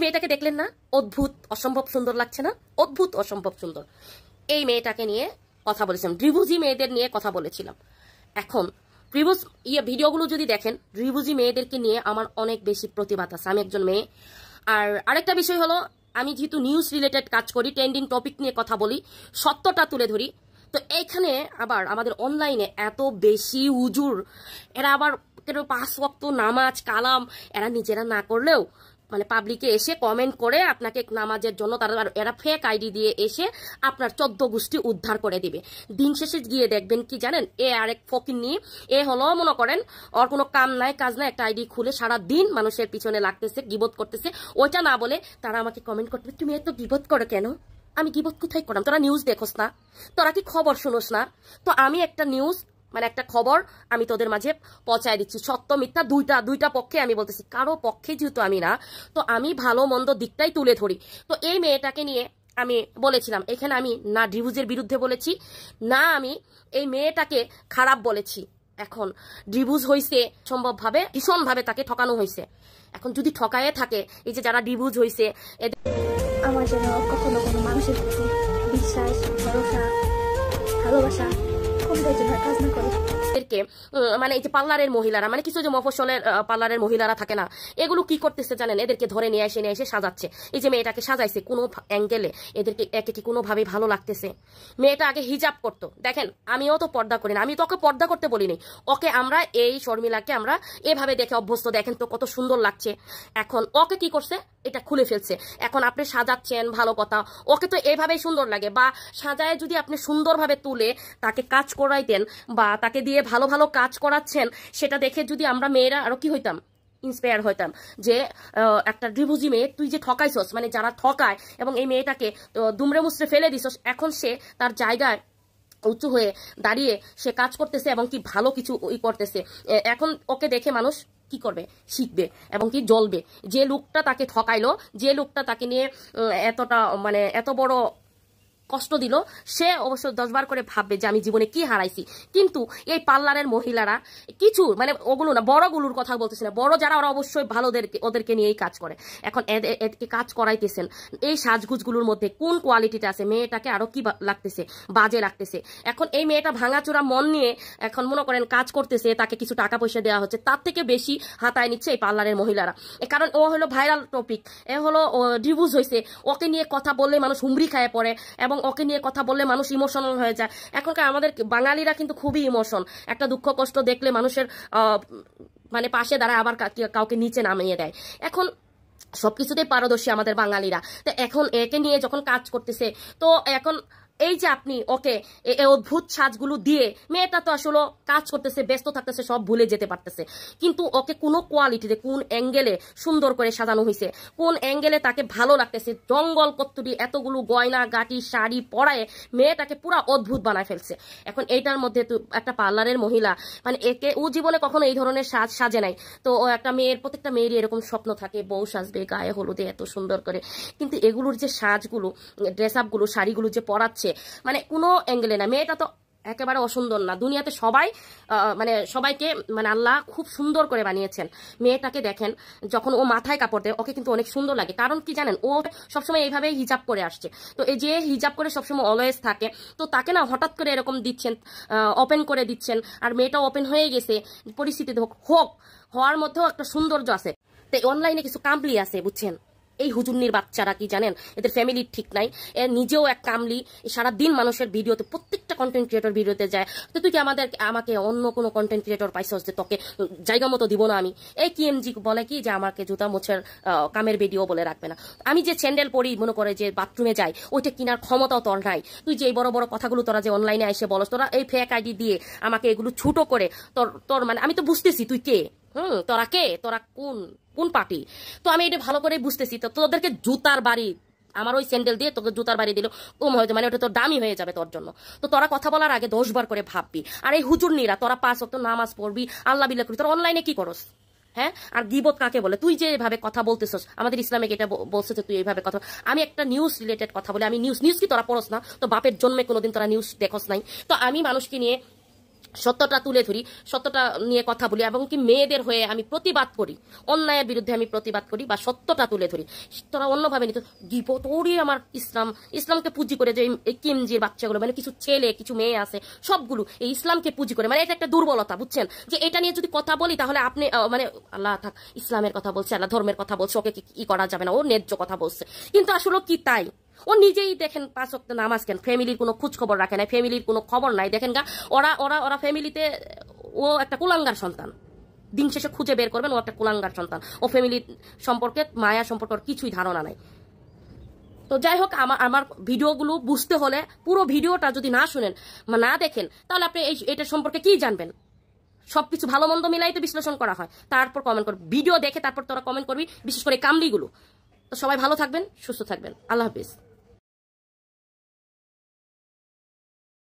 মেয়েটাকে দেখলেন না? অদ্ভুত অসম্ভব সুন্দর লাগছে না? অদ্ভুত অসম্ভব সুন্দর। এই মেয়েটাকে নিয়ে কথা বলেছিলাম, ত্রিভুজি মেয়েদের নিয়ে কথা বলেছিলাম। এখন ত্রিভুজ ভিডিওগুলো যদি দেখেন, ত্রিভুজি মেয়েদেরকে নিয়ে আমার অনেক বেশি প্রতিবাদ আছে। আমি একজন মেয়ে। আর আরেকটা বিষয় হলো, আমি যেহেতু নিউজ রিলেটেড কাজ করি, ট্রেন্ডিং টপিক নিয়ে কথা বলি, সত্যটা তুলে ধরি। তো এইখানে আবার আমাদের অনলাইনে এত বেশি হুজুর, এরা আবার 5 ওয়াক্ত নামাজ কালাম এরা নিজেরা না করলেও মানে পাবলিকে এসে কমেন্ট করে আপনাকে নামাজের জন্য এরা ফেক আইডি দিয়ে এসে আপনার 14 গোষ্ঠী উদ্ধার করে দিবে। দিন শেষে গিয়ে দেখবেন কি জানেন, এ আরেক ফকির নিয়ে এ হলো মনে করেন ওর কোনো কাম নাই কাজ নাই, একটা আইডি খুলে সারা দিন মানুষের পিছনে লাগতেছে, গিবত করতেছে। ওইটা না বলে তারা আমাকে কমেন্ট করতে, তুমি এত গিবত করো কেন? আমি গিবত কোথায় করলাম? তোরা নিউজ দেখোস না? তোরা কি খবর শুনোস না? তো আমি একটা নিউজ মানে একটা খবর আমি তোদের মাঝে পৌঁছায় দিচ্ছি, সত্য মিথ্যা দুইটা পক্ষে আমি বলতেছি, কারো পক্ষে যেহেতু আমি না, তো আমি ভালো মন্দ দিকটাই তুলে ধরি। তো এই মেয়েটাকে নিয়ে আমি বলেছিলাম, এখানে আমি না ত্রিভুজের বিরুদ্ধে বলেছি, না আমি এই মেয়েটাকে খারাপ বলেছি। এখন ত্রিভুজ হইছে সম্ভবভাবে ভীষণভাবে তাকে ঠকানো হয়েছে। এখন যদি ঠকায়ে থাকে, এই যে যারা ত্রিভুজ হইছে, আমার যেন কখনো কোনো মানুষের প্রতি বিশ্বাস, ভরসা, ভালোবাসা কোনটাই যেন কাজ না করে। মানে এই যে পার্লারের মহিলারা, মানে কিছু যে মফস্বলের পার্লারের মহিলারা থাকে না, এগুলো কি করতেছে জানেন? এদেরকে ধরে নিয়ে এসে সাজাচ্ছে। এই যে মেয়েটাকে সাজাইছে কোনো অ্যাঙ্গেলে, এদেরকে একে কি কোনোভাবেই ভালো লাগতেছে? মেয়েটা আগে হিজাব করতো, দেখেন আমিও তো পর্দা করি না, আমি তো ওকে পর্দা করতে বলিনি। ওকে আমরা এই শর্মিলাকে আমরা এভাবে দেখে অভ্যস্ত, দেখেন তো কত সুন্দর লাগছে। এখন ওকে কি করছে? এটা খুলে ফেলছে। এখন আপনি সাজাচ্ছেন ভালো কথা, ওকে তো এইভাবেই সুন্দর লাগে, বা সাজায় যদি আপনি সুন্দরভাবে তুলে তাকে কাজ করাইতেন বা তাকে দিয়ে ভালো ভালো কাজ করাচ্ছেন, সেটা দেখে যদি আমরা মেয়েরা আরো কি হইতাম, ইন্সপায়ার হইতাম যে একটা ত্রিভুজি মেয়ে তুই যে ঠকাইছস, মানে যারা ঠকায় এবং এই মেয়েটাকে দুমড়ে মুচড়ে ফেলে দিছস, এখন সে তার জায়গায় উঁচু হয়ে দাঁড়িয়ে সে কাজ করতেছে এবং কি ভালো কিছু করতেছে। এখন ওকে দেখে মানুষ কি করবে? শিখবে এবং কি জ্বলবে। যে লোকটা তাকে ঠকাইলো, যে লোকটা তাকে নিয়ে এতটা মানে এত বড় কষ্ট দিল, সে অবশ্য 10 বার করে ভাববে যে আমি জীবনে কি হারাইছি। কিন্তু এই পার্লারের মহিলারা কিছু মানে ওগুলো না, বড়গুলোর কথা বলতেছি না, বড় যারা ওরা অবশ্যই ওদেরকে নিয়েই কাজ করে। এখন এদেরকে কাজ করাইতেছেন, এই সাজগুজগুলোর মধ্যে কোন কোয়ালিটিটা আছে? মেয়েটাকে আরো কি লাগতেছে? বাজে লাগতেছে। এখন এই মেয়েটা ভাঙাচোরা মন নিয়ে এখন মনে করেন কাজ করতেছে, তাকে কিছু টাকা পয়সা দেওয়া হচ্ছে, তার থেকে বেশি হাতায় নিচ্ছে এই পার্লারের মহিলারা। কারণ ও হলো ভাইরাল টপিক, এ হলো ডিভোর্স হয়েছে, ওকে নিয়ে কথা বললে মানুষ হুমড়ি খায় পড়ে এবং ওকে নিয়ে কথা বললে মানুষ ইমোশনাল হয়ে যায়। এখনকার আমাদের বাঙালিরা কিন্তু খুবই ইমোশন, একটা দুঃখ কষ্ট দেখলে মানুষের মানে পাশে দাঁড়ায়, আবার কাউকে নিচে নামিয়ে দেয়। এখন সবকিছুতেই পারদর্শী আমাদের বাঙালিরা। তো এখন একে নিয়ে যখন কাজ করতেছে, তো এখন এই যে আপনি ওকে এই অদ্ভুত সাজগুলো দিয়ে, মেয়েটা তো আসলে কাজ করতেছে, ব্যস্ত থাকতেছে, সব ভুলে যেতে পারতেছে, কিন্তু ওকে কোনো কোয়ালিটিতে কোন অ্যাঙ্গেলে সুন্দর করে সাজানো হয়েছে, কোন অ্যাঙ্গেলে তাকে ভালো লাগতেছে, জঙ্গল কত্তুরি এতগুলো গয়না গাটি শাড়ি পরায় মেয়েটাকে পুরো অদ্ভুত বানায় ফেলছে। এখন এইটার মধ্যে তো একটা পার্লারের মহিলা, মানে একে ও জীবনে কখনো এই ধরনের সাজে নাই। তো ও একটা মেয়ের, প্রত্যেকটা মেয়েরই এরকম স্বপ্ন থাকে, বউ সাজবে গায়ে হলুদে এত সুন্দর করে, কিন্তু এগুলোর যে সাজগুলো, ড্রেস আপগুলো, শাড়িগুলো যে পরাচ্ছে, মানে কোনো অ্যাঙ্গেলে না। মেয়েটা তো একেবারে অসুন্দর না, দুনিয়াতে সবাই মানে সবাইকে মানে আল্লাহ খুব সুন্দর করে বানিয়েছেন। মেয়েটাকে দেখেন যখন ও মাথায় কাপড় দেয়, ওকে কিন্তু অনেক সুন্দর লাগে। কারণ কি জানেন, ও সবসময় এইভাবে হিজাব করে আসছে। তো এই যে হিজাব করে সবসময় অলওয়েজ থাকে, তো তাকে না হঠাৎ করে এরকম দিচ্ছেন, ওপেন করে দিচ্ছেন, আর মেয়েটা ওপেন হয়ে গেছে। পরিস্থিতি হওয়ার মধ্যেও একটা সৌন্দর্য আছে। তো অনলাইনে কিছু কামলি আছে বুঝছেন, এই হুজুরনির বাচ্চারা কি জানেন, এদের ফ্যামিলির ঠিক নাই, এ নিজেও এক কামলি, সারাদিন মানুষের ভিডিওতে, প্রত্যেকটা কন্টেন্ট ক্রিয়েটর ভিডিওতে যায়। তো তুই কি আমাকে অন্য কোনো কন্টেন্ট ক্রিয়েটর পাইছস যে তোকে জায়গা মতো দিব না আমি? এই কিএমজি বলে কি যে আমাকে জুতা মোছের কামের ভিডিও বলে রাখবে না। আমি যে স্যান্ডেল পরি মনে করে যে বাথরুমে যাই, ওইটা কেনার ক্ষমতাও তোর নাই। তুই যে এই বড় বড় কথাগুলো তোরা যে অনলাইনে এসে বলস, তোরা এই ফেক আইডি দিয়ে আমাকে এগুলো ছুটো করে তোর মানে আমি তো বুঝতেছি তুই কে, তোরা কে, তোরা কোন পার্টি। তো আমি এটা ভালো করে বুঝতেছি। তো তোদেরকে জুতার বাড়ি, আমার ওই স্যান্ডেল দিয়ে তোকে জুতার বাড়ি দিল কম হয়ে যাবে, মানে ওটা তোর দামি হয়ে যাবে তোর জন্য। তো তোরা কথা বলার আগে 10 বার করে ভাববি। আর এই হুজুরনিরা, তোরা 5 ওয়াক্ত নামাজ পড়বি, আল্লাহ বিল্লাহ করবি, তোরা অনলাইনে কি করস? হ্যাঁ, আর গিবত কাকে বলে? তুই যে এভাবে কথা বলতেছস, আমাদের ইসলামে এটা বলছে যে তুই এইভাবে কথা। আমি একটা নিউজ রিলেটেড কথা বলি, আমি নিউজ কি তোরা পড়স না? তো বাপের জন্মে কোনোদিন তোরা নিউজ দেখস নাই। তো আমি মানুষকে নিয়ে সত্যটা তুলে ধরি, সত্যটা নিয়ে কথা বলি, এবং কি মেয়েদের হয়ে আমি প্রতিবাদ করি, অন্যায়ের বিরুদ্ধে আমি প্রতিবাদ করি বা সত্যটা তুলে ধরি। তোরা অন্যভাবে নিত তোরই আমার ইসলামকে পুঁজি করে যে এই কিমজির বাচ্চাগুলো, মানে কিছু ছেলে কিছু মেয়ে আছে সবগুলো এই ইসলামকে পুঁজি করে, মানে এটা একটা দুর্বলতা, বুঝছেন? যে এটা নিয়ে যদি কথা বলি তাহলে আপনি মানে আল্লাহ থাক, ইসলামের কথা বলছে, আল্লাহ ধর্মের কথা বলছে, ওকে কি করা যাবে না, ও ন্যায্য কথা বলছে। কিন্তু আসলে কি তাই? ও নিজেই দেখেন 5 ওয়াক্ত নামাজ কেন, ফ্যামিলির কোনো খোঁজ খবর রাখে না, ফ্যামিলির কোনো খবর নাই। দেখেন গা, ওরা ওরা ওরা ফ্যামিলিতে, ও একটা কুলাঙ্গার সন্তান, দিন শেষে খুঁজে বের করবেন ও একটা কুলাঙ্গার সন্তান। ও ফ্যামিলির সম্পর্কে, মায়া সম্পর্কে ওর কিছুই ধারণা নাই। তো যাই হোক, আমার ভিডিওগুলো বুঝতে হলে পুরো ভিডিওটা যদি না শুনেন বা না দেখেন, তাহলে আপনি এটা সম্পর্কে কি জানবেন? সবকিছু ভালো মন্দ মিলাই তো বিশ্লেষণ করা হয়, তারপর কমেন্ট করবি, ভিডিও দেখে তারপর তোরা কমেন্ট করবি, বিশেষ করে কামলিগুলো। তো সবাই ভালো থাকবেন, সুস্থ থাকবেন, আল্লাহ হাফিজ।